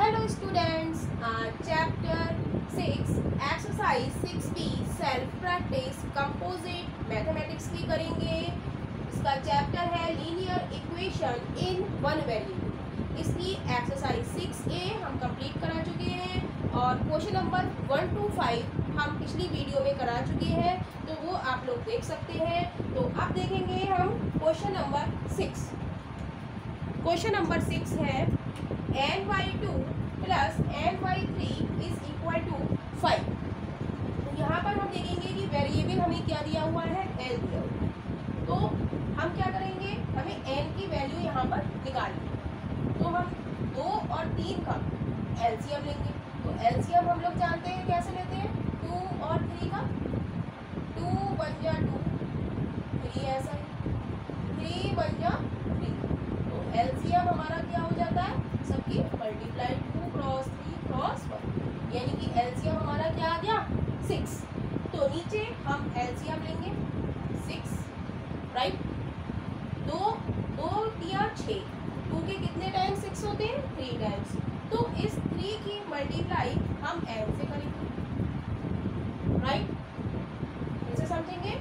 Hello students, आज chapter 6 exercise 6B self practice composite mathematics की करेंगे। इसका चैप्टर है linear equation in one value. इसकी एक्सरसाइज 6A हम कंप्लीट करा चुके हैं और क्वेश्चन नंबर 1 to 5 हम पिछली वीडियो में करा चुके हैं, तो वो आप लोग देख सकते हैं। तो अब देखेंगे हम क्वेश्चन नंबर 6। क्वेश्चन नंबर 6 है n/2 plus n/3 is equal to 5। तो यहाँ पर हम देखेंगे कि वेरिएबल हमें क्या दिया हुआ है, n दिया हुआ है। तो हम क्या करेंगे, हमें n की वैल्यू यहाँ पर निकालनी है। तो हम 2 और 3 का एलसीएम लेंगे। तो एलसीएम हम लोग जानते हैं कैसे लेते हैं, 2 और 3 का 2 1 जा 2, 3 ऐसा है, 3 1 जा 3। तो एलसीएम हमारा क्या हो जाता है, सबकी मल्टीप्लाई 2 क्रॉस 3 क्रॉस 1, यानी कि एलसीएम हमारा क्या आ गया 6। तो नीचे हम एलसीएम लेंगे 6, राइट। 2 2 दिया 6, 2 के कितने टाइम्स 6 होते हैं, 3 टाइम्स। तो इस 3 की मल्टीप्लाई हम n से करेंगे, राइट। इसे समझेंगे,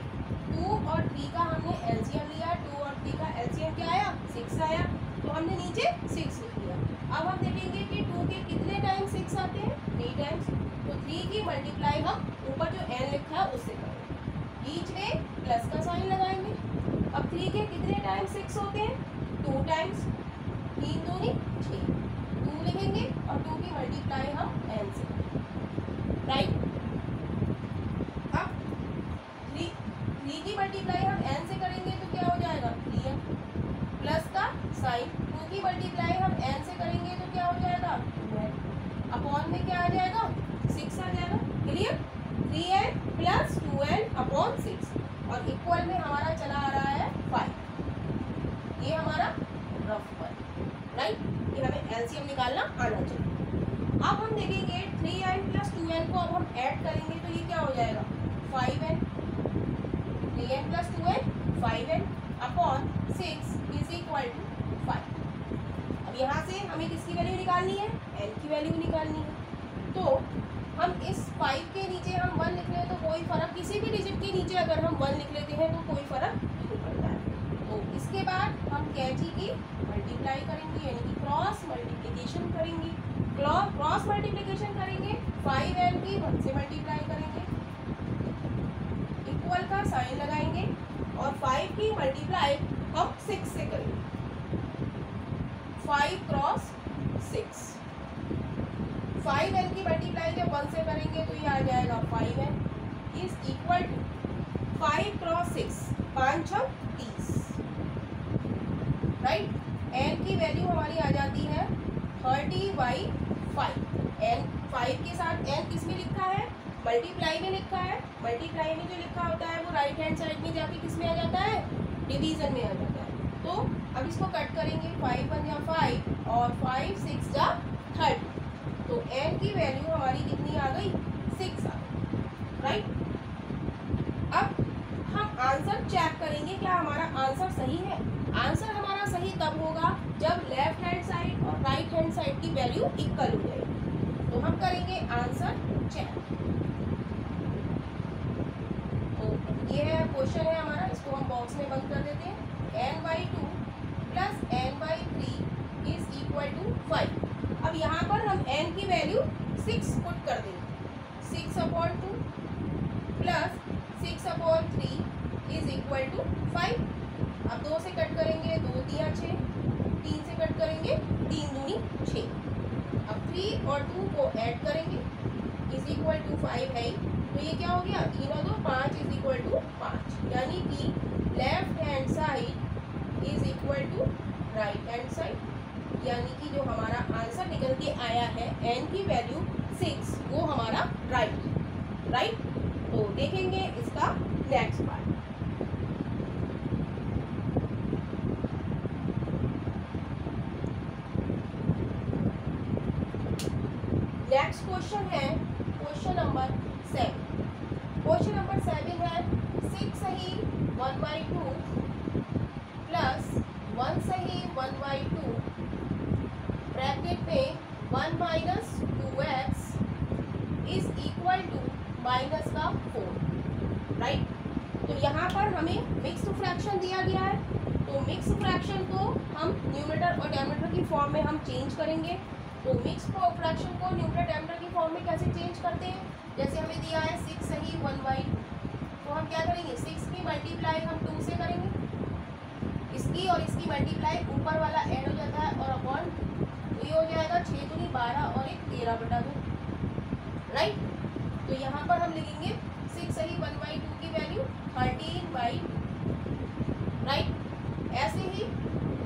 2 और 3 का हमने एलसीएम लिया, 2 और 3 का एलसीएम क्या आया, 6 आया। तो हमने नीचे 6 लिख दिया। अब हम देखेंगे कि 2 के कितने टाइम्स 6 आते हैं, 3 टाइम्स। तो 3 की मल्टीप्लाई हम ऊपर जो n लिखा है उससे करेंगे, बीच में प्लस का साइन लगाएंगे। अब 3 के कितने टाइम्स 6 होते हैं, 2 टाइम्स, 3 दूनी 6, 2 लिखेंगे और 2 की मल्टीप्लाई हम n से करेंगे, राइट। अब 3 की मल्टीप्लाई हम n से करेंगे तो क्या हो जाएगा, 3n प्लस का साइन। 2 की मल्टीप्लाई हम n से करेंगे तो क्या हो जाएगा, 2n अपॉन में क्या आ जाएगा, 6 आ जाएगा। Clear, 3n plus 2n upon 6 और इक्वल में हमारा चला आ रहा है 5। ये हमारा रफ पर, राइट। ये हमें एलसीएम निकालना आना चाहिए। अब हम देखेंगे 3n प्लस 2n को अब हम ऐड करेंगे तो ये क्या हो जाएगा, 5n। 3n plus 2n 5n upon 6 is equal to 5। अब यहाँ से हमें किसकी वैल्यू निकालनी है, n की वैल्यू निकालनी है। तो हम इस 5 के नीचे हम 1 लिख लें तो कोई फर्क, किसी भी डिजिट के नीचे अगर हम 1 लिख लेते हैं तो कोई फर्क नहीं पड़ता है। तो इसके बाद हम कैची की मल्टीप्लाई करेंगे, यानी कि क्रॉस मल्टीप्लिकेशन करेंगे। क्रॉस मल्टीप्लिकेशन करेंगे, 5n की 1 से मल्टीप्लाई करेंगे, इक्वल का साइन लगाएंगे और 5 की मल्टीप्लाई हम 6 से करेंगे, 5 क्रॉस 6। 5n की मल्टीप्लाई जब 1 से करेंगे तो ये आ जाएगा 5n is equal to 5 cross 6, 5 6 30, right. n की वैल्यू हमारी आ जाती है 30/5। n 5 के साथ n किस में लिखा है, मल्टीप्लाई में लिखा है। मल्टीप्लाई में जो लिखा होता है वो राइट हैंड साइड में जाके किस में आ जाता है, डिवीजन में आ जाता है। तो अब इसको कट करेंगे, 5 1 जा 5 और 5 6 जा 30। तो n की वैल्यू हमारी कितनी आ गई, 6 आ गई, राइट। अब हम आंसर चेक करेंगे, क्या हमारा आंसर सही है। आंसर हमारा सही तब होगा जब लेफ्ट हैंड साइड और राइट हैंड साइड की वैल्यू इक्वल हो जाएगी। तो हम करेंगे आंसर चेक। तो ये है क्वेश्चन है हमारा, इसको हम बॉक्स में बंद कर देते हैं। n/2 plus n/3 is equal to 5। अब यहाँ पर हम n की वैल्यू 6 पुट कर देंगे, 6/2 प्लस 6/3 इज इक्वल टू 5। अब 2 से कट करेंगे, 2 दिया 6, 3 से कट करेंगे, 3 दूनी 6। अब 3 और 2 को ऐड करेंगे, इज इक्वल टू 5 है, तो ये क्या हो गया, 3 और 2 5 इज इक्वल टू 5, यानी कि left hand side is equal to right hand side, यानी कि जो हमारा आंसर निकल के आया है n की वैल्यू 6, वो हमारा राइट। तो देखेंगे इसका नेक्स्ट पार्ट। नेक्स्ट क्वेश्चन है क्वेश्चन नंबर 7। क्वेश्चन नंबर 7 है 6 सही 1/2 प्लस 1 सही 1/2 ब्रैकेट में 1 minus 2x is equal to minus का 4, राइट। तो यहाँ पर हमें मिक्स्ड फ्रैक्शन दिया गया है, तो मिक्स्ड फ्रैक्शन को हम न्यूमरेटर और डिनोमिनेटर की फॉर्म में हम चेंज करेंगे। तो मिक्स्ड फ्रैक्शन को न्यूमरेटर डिनोमिनेटर की फॉर्म में कैसे चेंज करते हैं, जैसे हमें दिया है 6 सही 1/2, तो हम क्या करेंगे 6 की मल्टीप्लाई हम 2 से करेंगे, इसकी और इसकी मल्टीप्लाई ऊपर वाला ऐड हो जाता है और अपॉन, तो ये हो जाएगा 6 दूनी 12 और 1 13/2, राइट। तो यहाँ पर हम लिखेंगे 6 सही 1/2 की वैल्यू 13/, राइट। ऐसे ही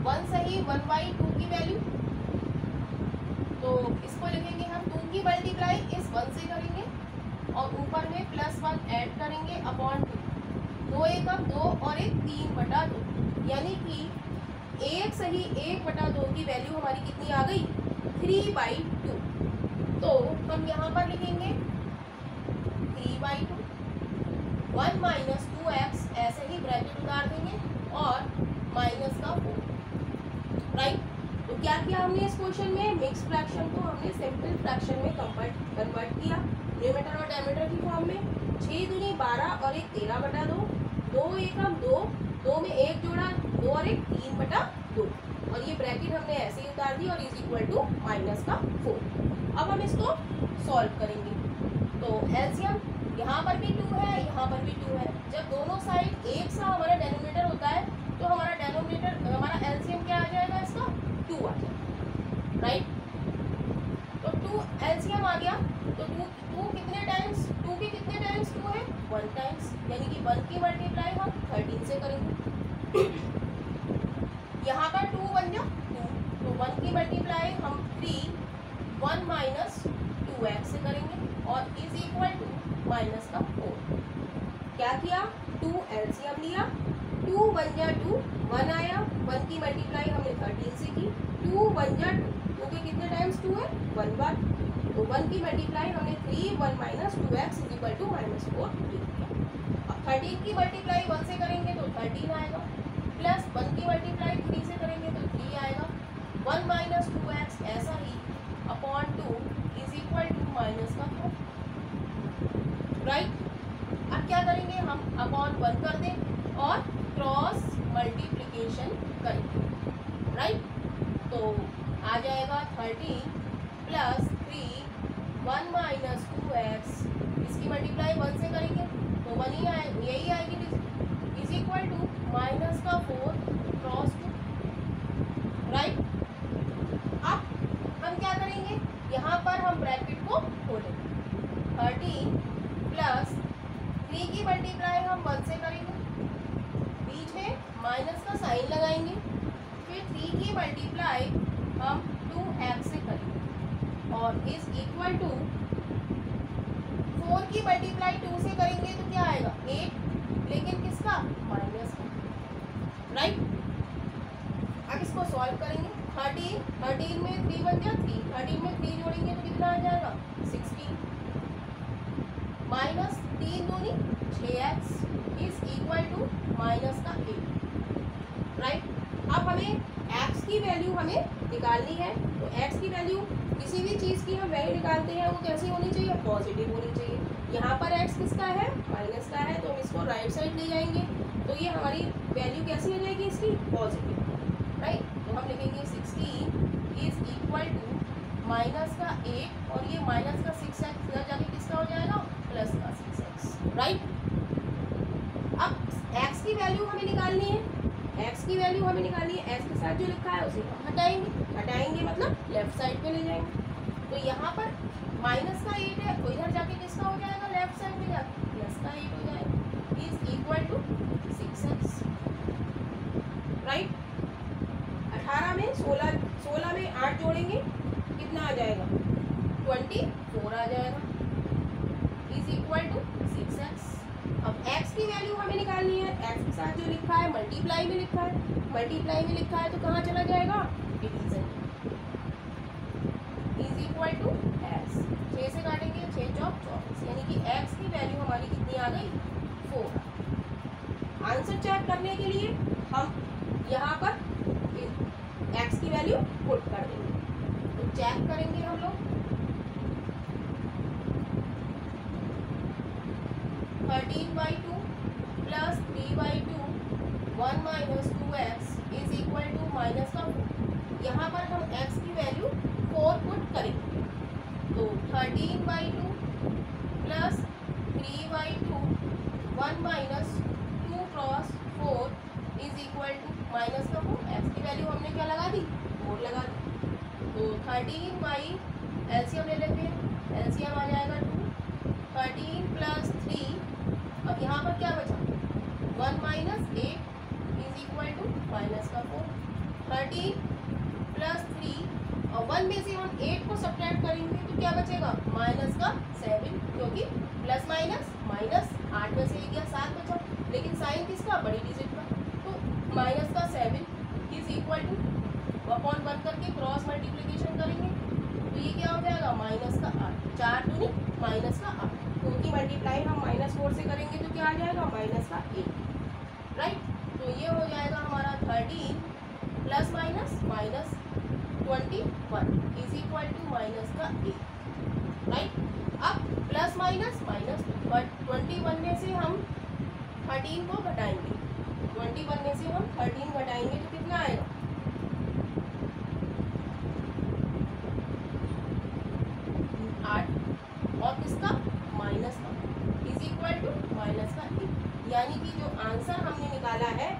1 सही 1/2 की वैल्यू, तो इसको लिखेंगे हम 2 की मल्टीप्लाई इस 1 से करेंगे और ऊपर में +1 ऐड करेंगे अपॉन 2, 2 एकम 2 और 1 3/2, यानी कि 1 सही 1/2 की वैल्यू हमारी कितनी आ गई 3/2। तो हम यहाँ पर लिखेंगे 3/2, 1 माइनस 2x ऐसे ही ब्रैकेट उतार देंगे और माइनस का 4, राइट। तो क्या किया हमने इस क्वेश्चन में, मिक्स फ्रैक्शन को हमने सिंपल फ्रैक्शन में कन्वर्ट किया न्यूमरेटर और डिनोमिनेटर की फॉर्म में। 6 दूनी 12 और 1 13/2, 2 एकम 2, 2 में 1 जोड़ा 2 और 1 3/2, और ये ब्रैकेट हमने ऐसे ही उतार दी और इज इक्वल टू माइनस का 4। अब हम इसको सॉल्व करेंगे। तो एलसीएम यहाँ पर भी 2 है, यहाँ पर भी 2 है। जब दोनों साइड एक सा हमारा डेनोमिनेटर होता है तो हमारा एलसीएम क्या आ जाएगा, इसका 2 आ जाएगा, राइट। तो 2 एलसीएम आ गया, तो 2 कितने टाइम्स, 2 के कितने टाइम्स 2 है 1 टाइम्स, यानी कि 1 की मल्टीप्लाई हम 13 से करेंगे। यहाँ पर 2 बन जा 2, तो 1 की मल्टीप्लाई हम 3 1 माइनस 2x से करेंगे और इज इक्वल टू माइनस का 4। क्या किया, 2 एलसीएम लिया, 2 1 जा 2, 1 आया, 1 की मल्टीप्लाई हमने 13 से की, 2 1 जा 2, क्योंकि कितने टाइम्स 2 है 1 बार, तो 1 की मल्टीप्लाई हमने 3 1 minus 2x is equal to -4 किया। अब 13 की मल्टीप्लाई 1 से करेंगे तो 13 आएगा, प्लस 1 की मल्टीप्लाई 3 से करेंगे तो 3 आएगा, 1 माइनस 2x ऐसा ही upon 2 is equal to minus का 4, राइट। अब क्या करेंगे, हम अपॉन 1 कर दें और क्रॉस मल्टीप्लिकेशन करेंगे, राइट। तो आ जाएगा 13 प्लस 3 1 माइनस 2x, इसकी मल्टीप्लाई 1 से करेंगे तो 1 ही आएगी, यही आएगी, इज इक्वल टू माइनस का 4 क्रॉस 2, राइट। अब हम क्या करेंगे, यहाँ पर हम ब्रैकेट को खोलेंगे, 13 प्लस 3 की मल्टीप्लाई हम 1 से करेंगे, बीच में माइनस का साइन लगाएंगे, फिर 3 की मल्टीप्लाई हम 2x से करेंगे और इज इक्वल टू 4 की मल्टीप्लाई 2 से करेंगे तो क्या आएगा 8, लेकिन किसका माइनस का, राइट। अब इसको सॉल्व करेंगे, 13 में 3 बन गया 3, 13 में 3 जोड़ेंगे तो कितना आ जाएगा 16, माइनस 3 दूनी 6x is equal to minus का 8, राइट। अब हमें x की वैल्यू हमें निकालनी है, तो x की वैल्यू किसी भी चीज़ की हम वैल्यू निकालते हैं वो कैसी होनी चाहिए, पॉजिटिव होनी चाहिए। यहाँ पर x किसका है, माइनस का है, तो हम इसको राइट साइड ले जाएंगे तो ये हमारी वैल्यू कैसी हो जाएगी इसकी, पॉजिटिव, राइट। तो हम लिखेंगे 16 इज इक्वल टू माइनस का 8 और ये माइनस का 6x इधर जाके किसका हो जाएगा, प्लस का 6x, राइट। अब x की वैल्यू हमें निकालनी है, x की वैल्यू हमें निकालनी है, x के साथ जो लिखा है उसे हम हटाएंगे मतलब लेफ्ट साइड पे ले जाएंगे। तो यहाँ पर माइनस का 8 है, तो इधर जाके किसका हो जाएगा, लेफ्ट साइड में जाके प्लस का 8 हो जाएगा, is equal to 6x, right. 18 में 16 में 8 जोड़ेंगे कितना आ जाएगा 24 आ जाएगा, इज इक्वल टू 6x। अब x की वैल्यू हमें निकालनी है, x के साथ जो लिखा है मल्टीप्लाई में लिखा है, तो कहाँ चला जाएगा division, is equal to x, 6 से काटेंगे 6 चौक 24, यानी कि x की वैल्यू हमारी कितनी आ गई 4। आंसर चेक करने के लिए हम यहाँ पर x की वैल्यू पुट कर देंगे, तो चेक करेंगे हम लोग। 13/2 plus 3/2 1 minus 2x is equal to minus का 4। यहाँ पर हम x की वैल्यू 4 पुट करेंगे, तो 13/2 plus 3/2 1 minus 2 cross 4 is equal to minus का 4। x की वैल्यू हमने क्या लगा दी, 4 लगा दी। तो 13 बाई एलसीएम ले लेते हैं, एलसीएम आ जाएगा 2। 13 प्लस 3, अब यहाँ पर क्या बचा, 1 minus 8 is equal to minus का 4। 13 प्लस 3 और 1 में से हम 8 को सब्ट्रैक्ट करेंगे तो क्या बचेगा, माइनस का 7, क्योंकि प्लस माइनस माइनस 8 में से 1 गया 7 बचा, लेकिन साइन किसका, बड़ी डिजिट का, तो माइनस का 7 इज इक्वल टू अपॉन 1 करके क्रॉस मल्टीप्लीकेशन करेंगे तो ये क्या हो जाएगा, माइनस का 8। 4 दूनी माइनस का 8, क्योंकि मल्टीप्लाई हम -4 से करेंगे तो क्या आ जाएगा, माइनस का 8, राइट। तो ये हो जाएगा हमारा 13 plus minus minus 21 is equal to minus का 8, राइट। अब प्लस माइनस माइनस 21 में से हम 13 को घटाएंगे, 21 में से हम 13 घटाएंगे तो कितना आएगा, 8 और किसका, माइनस का, इज इक्वल टू माइनस का 8। यानी कि जो आंसर हमने निकाला है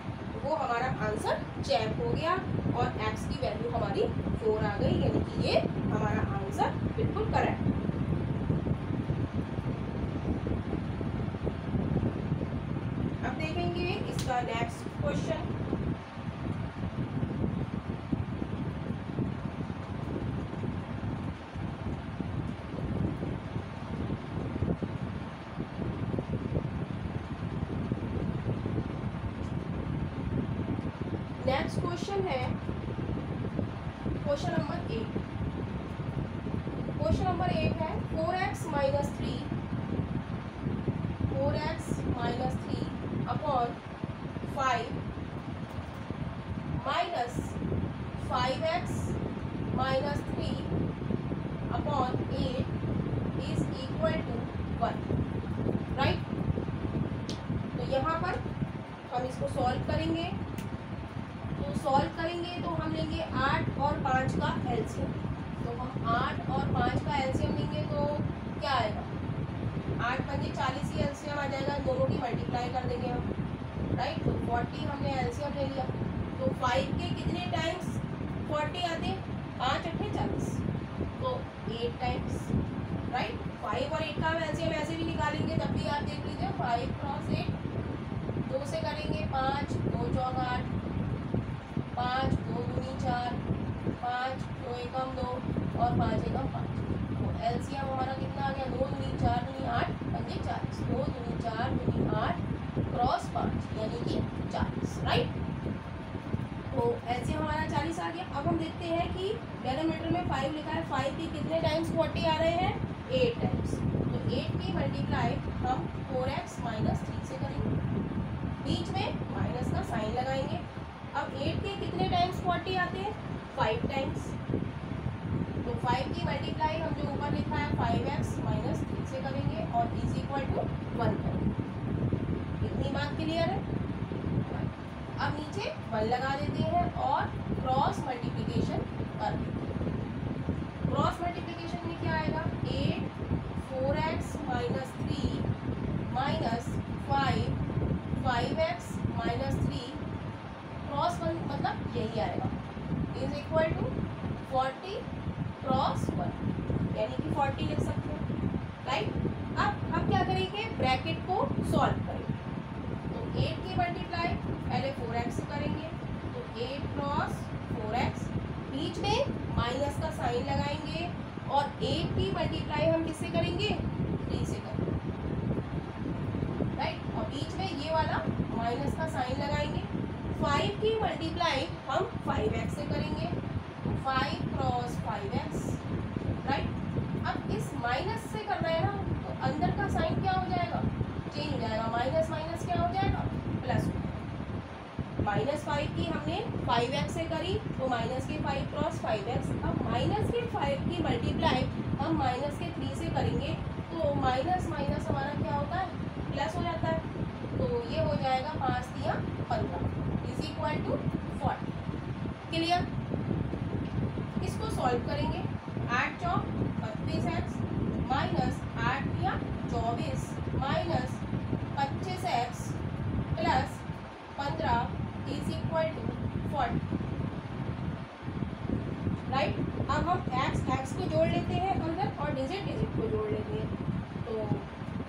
वो हमारा आंसर चेक हो गया और x की वैल्यू हमारी 4 आ गई, यानी कि ये हमारा आंसर बिल्कुल करेक्ट। अब देखेंगे इसका नेक्स्ट क्वेश्चन। नेक्स्ट क्वेश्चन है क्वेश्चन नंबर 8। क्वेश्चन नंबर 8 है 4x minus 3 upon 5 minus 5x minus 3 upon 8 is equal to 1, right. तो यहाँ पर हम इसको सॉल्व करेंगे, तो सॉल्व करेंगे तो हम लेंगे 8 और 5 का एलसीएम। तो हम 8 और 5 का एलसीएम लेंगे तो क्या आएगा, 8 पंजे 40 ही एलसीएम आ जाएगा, दोनों की मल्टीप्लाई कर देंगे हम, राइट। तो 40 हमने एलसीएम ले लिया, तो 5 के कितने टाइम्स 40 आते हैं, 5 अट्ठे 40, तो 8 टाइम्स, राइट। 5 और 8 का हम एलसीएम ऐसे भी निकालेंगे, तब भी आप देख लीजिए 5 क्रॉस 8, 2 से करेंगे 5, 2 चौक 8, 5 2 दूनी 4, 5 2 एकम 2 और 5 एकम 5। तो एलसीएम हमारा कितना आ गया, 2 दूनी 4 दूनी 8 पंजे 40, 2 दूनी 4 दूनी 8 क्रॉस 5 यानी कि 40, राइट। तो एलसीएम हमारा 40 आ गया। अब हम देखते हैं कि डेनोमिनेटर में 5 लिखा है, 5 के कितने टाइम्स 40 आ रहे हैं, 8 टाइम्स। तो 8 की मल्टीप्लाई हम 4x माइनस 3 से करेंगे, बीच में माइनस का साइन लगाएंगे। अब 8 के कितने टाइम्स 40 आते हैं, 5 टाइम्स। तो 5 की मल्टीप्लाई हम जो ऊपर लिखा है 5x माइनस 3 से करेंगे और इज इक्वल टू 1 करेंगे। इतनी बात क्लियर है। अब नीचे 1 लगा देते हैं और क्रॉस मल्टीप्लिकेशन कर देते हैं। क्रॉस मल्टीप्लिकेशन में क्या आएगा, 8 4x minus 3 minus 5x minus 3 cross 1 मतलब यही आएगा, इज इक्वल टू 40 क्रॉस 1 यानी कि 40 लिख सकते हैं, राइट। अब हम क्या करेंगे, ब्रैकेट को सॉल्व करेंगे। तो 8 की मल्टीप्लाई पहले 4x से करेंगे, तो 8 क्रॉस 4x, बीच में माइनस का साइन लगाएंगे और 8 की मल्टीप्लाई हम किससे करेंगे, 3 से करेंगे, राइट। और बीच में ये वाला माइनस का साइन लगाएंगे। 5 की मल्टीप्लाई हम 5x से करेंगे, 5 क्रॉस 5x, राइट। अब इस माइनस से करना है ना, तो अंदर का साइन क्या हो जाएगा, चेंज हो जाएगा, माइनस माइनस क्या हो जाएगा, प्लस हो जाएगा। -5 की हमने 5x से करी तो माइनस के 5 क्रॉस 5x। अब माइनस के 5 की मल्टीप्लाई हम माइनस के 3 से करेंगे तो माइनस माइनस हमारा क्या होता है, प्लस हो जाता है। तो ये हो जाएगा 5 तिया 15 इज इक्वल टू 40। क्लियर। इसको सॉल्व करेंगे। 8 चौक 32x माइनस 8 तिया 24 minus 25x plus 15 is equal to 40। Right. अब हम x को जोड़ लेते हैं अंदर और डिजिट को जोड़ लेते हैं। तो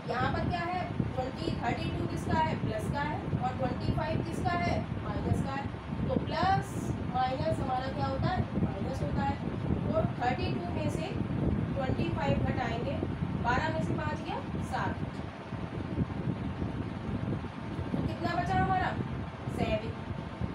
यहाँ पर क्या है, 32 किसका है, प्लस का है, और 25 किसका है, माइनस का है। तो प्लस माइनस हमारा क्या होता है, माइनस होता है। तो 32 में से 25 घटाएंगे, 12 में से 5 गया 7, तो कितना बचा हमारा 7।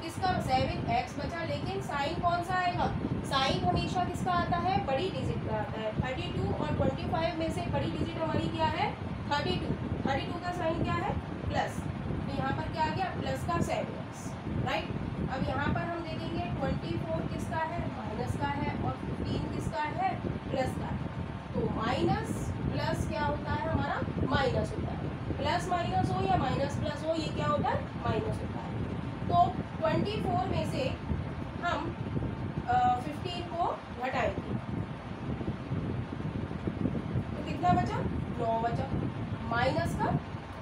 किसका 7x बचा, लेकिन साइन कौन सा आएगा, साइन हमेशा किसका आता है, बड़ी डिजिट का आता है। 32 और 25 में से बड़ी डिजिट हमारी क्या है, 32 का साइन क्या है, प्लस। तो यहाँ पर क्या आ गया, प्लस का 7x। राइट। अब यहाँ पर हम देखेंगे 24 किसका है, माइनस का है, और 15 किसका है, प्लस का है। तो माइनस प्लस क्या होता है हमारा, माइनस होता है। प्लस माइनस हो या माइनस प्लस हो, ये क्या होता है, माइनस होता है। तो 24 में से हम 15 को घटाएंगे तो कितना बचा, 9 बचा। माइनस का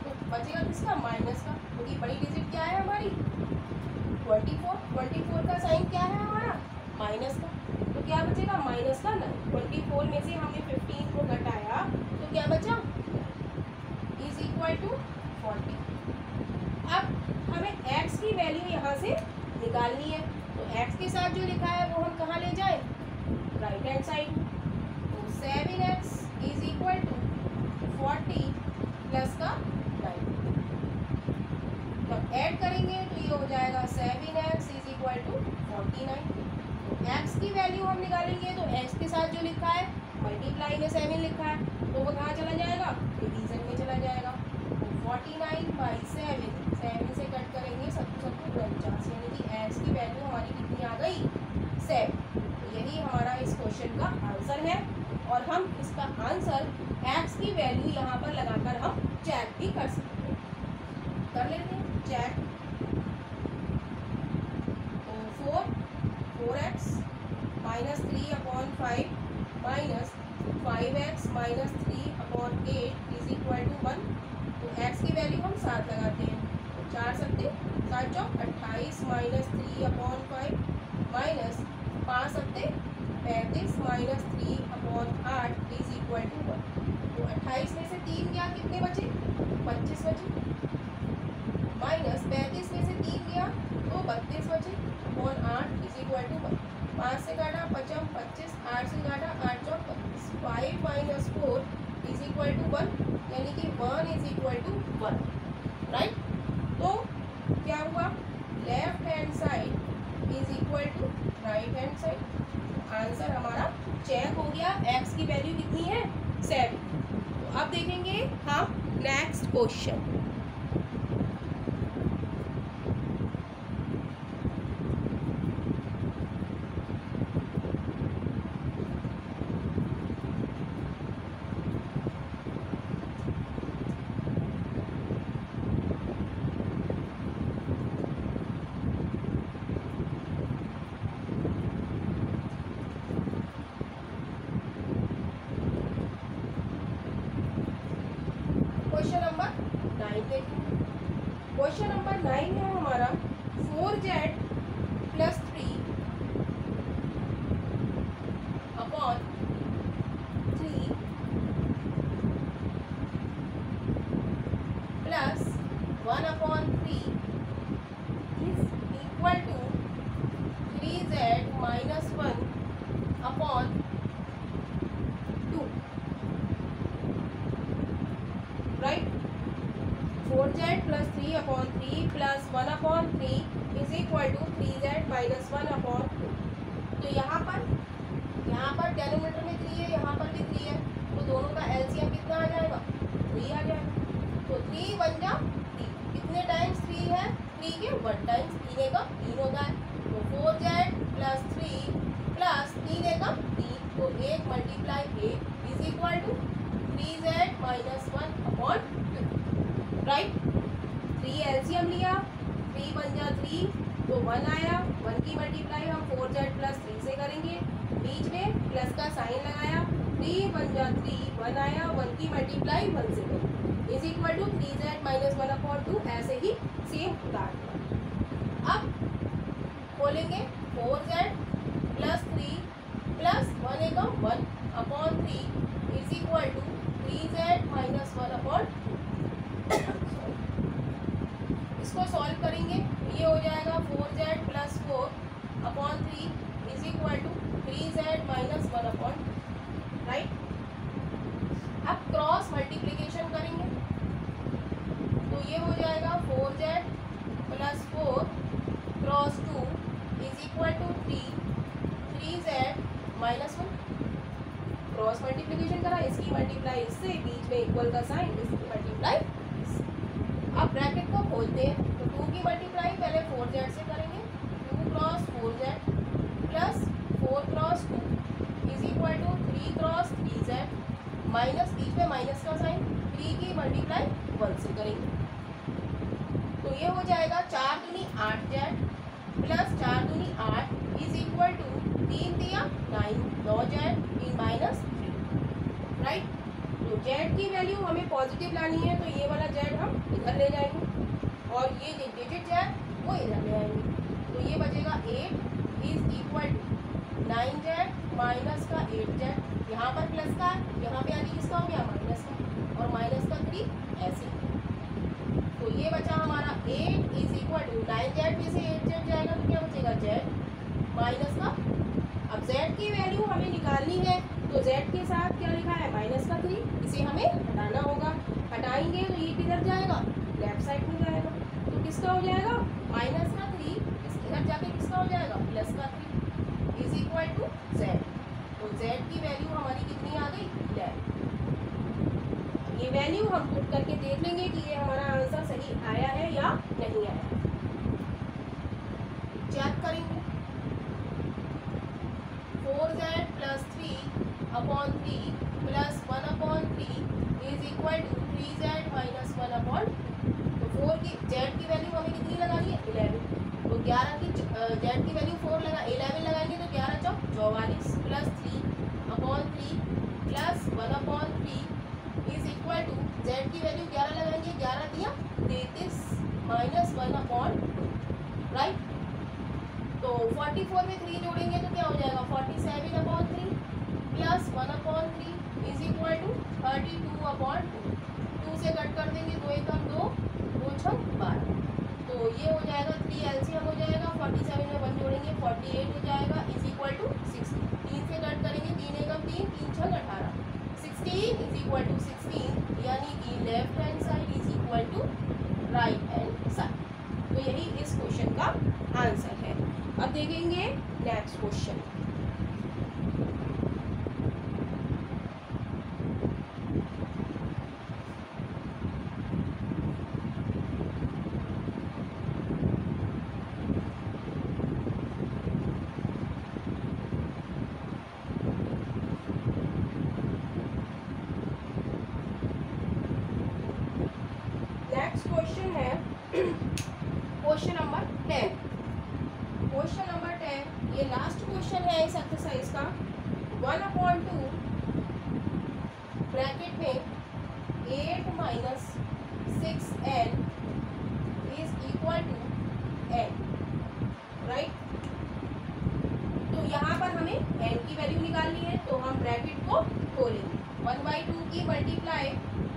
तो बचेगा किसका, माइनस का, क्योंकि बड़ी डिजिट क्या है हमारी 24 का साइन क्या है हमारा, माइनस का। तो क्या बचेगा, माइनस का 9। 24 में से हमने 15 को घटाया तो क्या बचा, इज इक्वल टू 40। अब हमें x की वैल्यू यहाँ से निकालनी है। तो x के साथ जो लिखा है वो हम कहाँ ले जाए, राइट हैंड साइड। तो 7x is equal to 40 plus का 9। जब ऐड करेंगे तो ये हो जाएगा 7x इज इक्वल टू 49। तो x की वैल्यू हम निकालेंगे तो x के साथ जो लिखा है मल्टीप्लाई में 7 लिखा है तो वो कहाँ चला जाएगा, डिवीजन में चला जाएगा। तो 49/7 7 से कट करेंगे 49, यानी कि x की वैल्यू हमारी कितनी आ गई, 7। तो यही हमारा इस क्वेश्चन का आंसर है। और हम इसका आंसर x की वैल्यू यहाँ पर लगाकर हम चेक भी कर सकते हैं। कर लेते हैं चेक। तो 4x minus 3/5 minus 5x minus 3/8 is equal to 1। तो x की वैल्यू हम 7 लगाते हैं। तो 4 सकते 7 चौक 28 माइनस 3/5 माइनस 5 सकते 35 माइनस 3/8 इज इक्वल टू 1। तो 28 में से 3 गया, कितने बचे, 25 बचे, माइनस 35 में से 3 गया तो 32 बचे, 8 इज इक्वल टू 1। 5 से काटा 55 25, 8 से काटा 8 चौक 25, 5 माइनस 4 इज इक्वल टू 1, यानी कि 1 इज इक्वल टू 1। राइट। तो क्या हुआ, left hand side is equal to right hand side. Answer हमारा चेक हो गया। x की वैल्यू कितनी है, 7। तो अब देखेंगे हम नेक्स्ट क्वेश्चन। क्वेश्चन नंबर 9 है हमारा 4z plus 3 upon 3 plus 1/3 is equal to 3z minus 1/2। Right. 4z plus 3/3 plus 1/3 is equal to 3z minus 1/2। तो यहाँ पर डेनोमिनेटर में 3 है, यहाँ पर भी 3 है, तो दोनों का एलसीएम कितना आ जाएगा, 3 आ जाएगा। तो 3 बन जा 3, कितने टाइम्स 3 है, 3 के 1 टाइम्स, 3 का 3 होता है। तो 4z प्लस 3 प्लस 3 एकम 3, तो 1 multiply 1 is equal to 3z minus 1 upon 2, right. 3 LCM लिया, 3 1 जा 3 तो 1 आया, 1 की मल्टीप्लाई हम 4z प्लस 3 से करेंगे, बीच में प्लस का साइन लगाया, 3 1 जा 3 1 आया, 1 की मल्टीप्लाई 1 से करेंगे is equal to 3z minus 1 upon 2, ऐसे ही सेम उदाहरण। अब खोलेंगे 4z प्लस 3 प्लस 1 एकम 1 upon 3 is equal to 3z minus 1 upon, इसको सॉल्व करेंगे ये हो जाएगा 4z plus 4 upon 3 is equal to 3z minus 1 upon, right. अब क्रॉस मल्टीप्लिकेशन करेंगे तो ये हो जाएगा 4z plus 4 cross 2 is equal to 3z minus 1। Cross multiplication करा, इसकी मल्टीप्लाई इससे, बीच में इक्वल का साइन, इसकी मल्टीप्लाई इससे। अब ब्रैकेट को खोलते हैं तो 2 की मल्टीप्लाई पहले 4z से करेंगे, 2 cross 4z plus 4 cross 2 is equal to 3 cross 3z minus, बीच में माइनस का साइन, 3 की मल्टीप्लाई 1 से करेंगे तो ये हो जाएगा 4 दूनी 8z प्लस 4 दूनी 8 इज इक्वल टू 3 दिया 9 9z इन माइनस 3, राइट। तो z की वैल्यू हमें पॉजिटिव लानी है तो ये वाला z हम इधर ले जाएंगे और ये जो डिजिट है वो इधर ले आएंगे तो ये बचेगा 8 is equal to 9z minus का 8z, यहाँ पर प्लस का, यहाँ पे आगे किसका हो गया माइनस का, और माइनस का 3 ऐसे। तो ये बचा हमारा 8 इज इक्वल टू 9z में से 8z जाएगा तो क्या बचेगा z माइनस का। अब z की वैल्यू हमें निकालनी है तो z के साथ क्या लिखा है माइनस का 3, इसे हमें हटाना होगा, हटाएंगे तो ये किधर जाएगा लेफ्ट साइड में जाएगा तो किसका हो जाएगा माइनस का 3, इधर जाके किसका हो जाएगा प्लस का 3 इज इक्वल टू z। तो z की वैल्यू हमारी कितनी आ गई 11। ये वैल्यू हम पुट करके देख लेंगे कि ये हमारा आंसर सही आया है या नहीं आया, चेक करेंगे। 4z plus 3 upon 3 plus 1 upon 3 is equal to 3z minus 1 upon, तो 4 की z की वैल्यू हमें कितनी लगानी है 11, तो 11 की z की वैल्यू 4 लगा 11 लगाएंगे तो 11 चौक 44 plus 3 upon 3 plus 1 upon 3 is equal to z की वैल्यू 11 लगाएंगे, 11 दिया 33 माइनस 1 अपॉन, राइट। तो 44 में 3 जोड़ेंगे तो क्या हो जाएगा 47 upon 3 plus 1 upon 3 is equal to 32 upon 2, 2 से कट कर देंगे 2 एकम 2 2 6 12, तो ये हो जाएगा 3 एलसीएम हो जाएगा, 47 में 1 जोड़ेंगे 48 हो जाएगा इज इक्वल टू 16, 3 से कट करेंगे 3 एकम 3 3 6 18, 16 इज इक्वल टू 16 यानी कि left hand side is equal to right hand side. तो यही इस क्वेश्चन का आंसर है। अब देखेंगे नेक्स्ट क्वेश्चन। नेक्स्ट क्वेश्चन है क्वेश्चन नंबर 10। क्वेश्चन नंबर 10 ये लास्ट क्वेश्चन है इस एक्सरसाइज का। 1/2 ब्रैकेट में 8 minus 6n is equal to n, right. तो यहाँ पर हमें n की वैल्यू निकालनी है तो हम ब्रैकेट को खोलेंगे। 1/2 की मल्टीप्लाई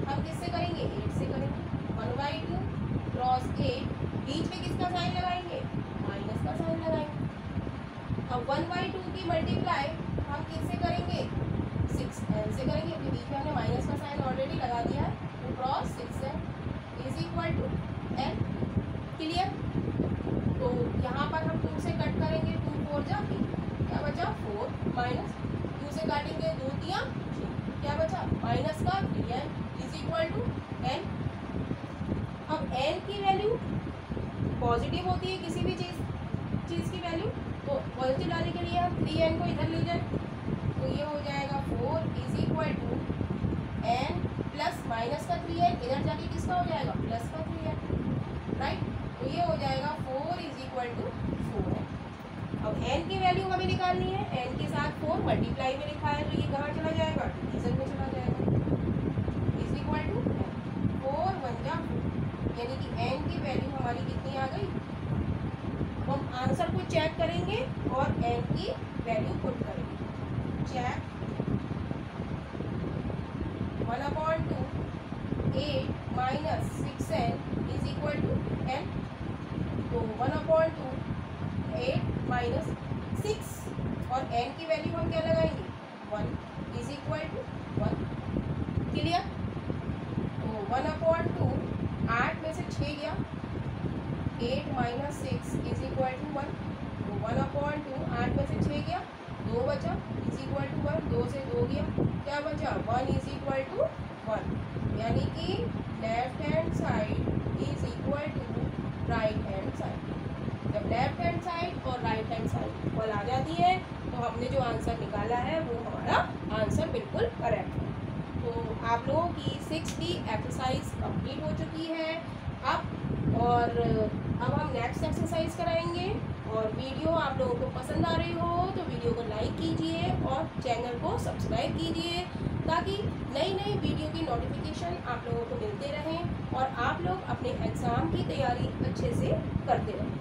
हम किससे करेंगे 8 से करेंगे। 1/2 क्रॉस 8, बीच में किसका साइन लगाएंगे माइनस का साइन लगाएंगे। अब 1/2 की मल्टीप्लाई हम किससे करेंगे 6n से करेंगे क्योंकि बीच में हमने माइनस का साइन ऑलरेडी लगा दिया है, तो cross 6n is equal to n, clear. तो यहाँ पर हम 2 से कट करेंगे, 2 4 जा 3, क्या बचा 4 माइनस 2 से काटेंगे 2 3 6, क्या बचा माइनस का 3n is equal to n। अब n की वैल्यू पॉजिटिव होती है किसी भी चीज़ की वैल्यू तो पॉजिटिव लाने के लिए हम 3n को इधर ले जाए, तो ये हो जाएगा 4 is equal to n plus minus का 3n, इधर जाके किसका हो जाएगा प्लस का 3n, राइट। तो ये हो जाएगा 4 इज इक्वल टू 4 है। अब n की वैल्यू हमें निकालनी है, n के साथ 4 मल्टीप्लाई में लिखा है, तो ये कहाँ चला जाएगा डिवीजन में चला जाएगा, इज इक्वल टू 4 1 जा 4, यानी कि n की वैल्यू हमारी कितनी आ गई। हम आंसर को चेक करेंगे और n की वैल्यू पुट करेंगे। Check 1/2 8 minus 6n is equal to n, तो 1/2 8 माइनस 6 और n की वैल्यू हम क्या लगाएंगे 1 इज इक्वल टू 1, क्लियर। तो 1/2 8 में से 6 गया, 8 माइनस 6 इज इक्वल टू 1, तो 1/2 8 में से 6 गया, 2 बचा इज इक्वल टू 1, 2 से 2 गया, क्या बचा 1 इज इक्वल टू 1, यानी कि left hand side is equal to right hand side. जब लेफ्ट हैंड साइड और राइट हैंड साइड इक्वल आ जाती है तो हमने जो आंसर निकाला है वो हमारा आंसर बिल्कुल करेक्ट है। तो आप लोगों की 6D एक्सरसाइज कंप्लीट हो चुकी है अब हम नेक्स्ट एक्सरसाइज कराएंगे। और वीडियो आप लोगों को पसंद आ रही हो तो वीडियो को लाइक कीजिए और चैनल को सब्सक्राइब कीजिए, ताकि नई नई वीडियो की नोटिफिकेशन आप लोगों को मिलते रहें और आप लोग अपने एग्ज़ाम की तैयारी अच्छे से करते रहें।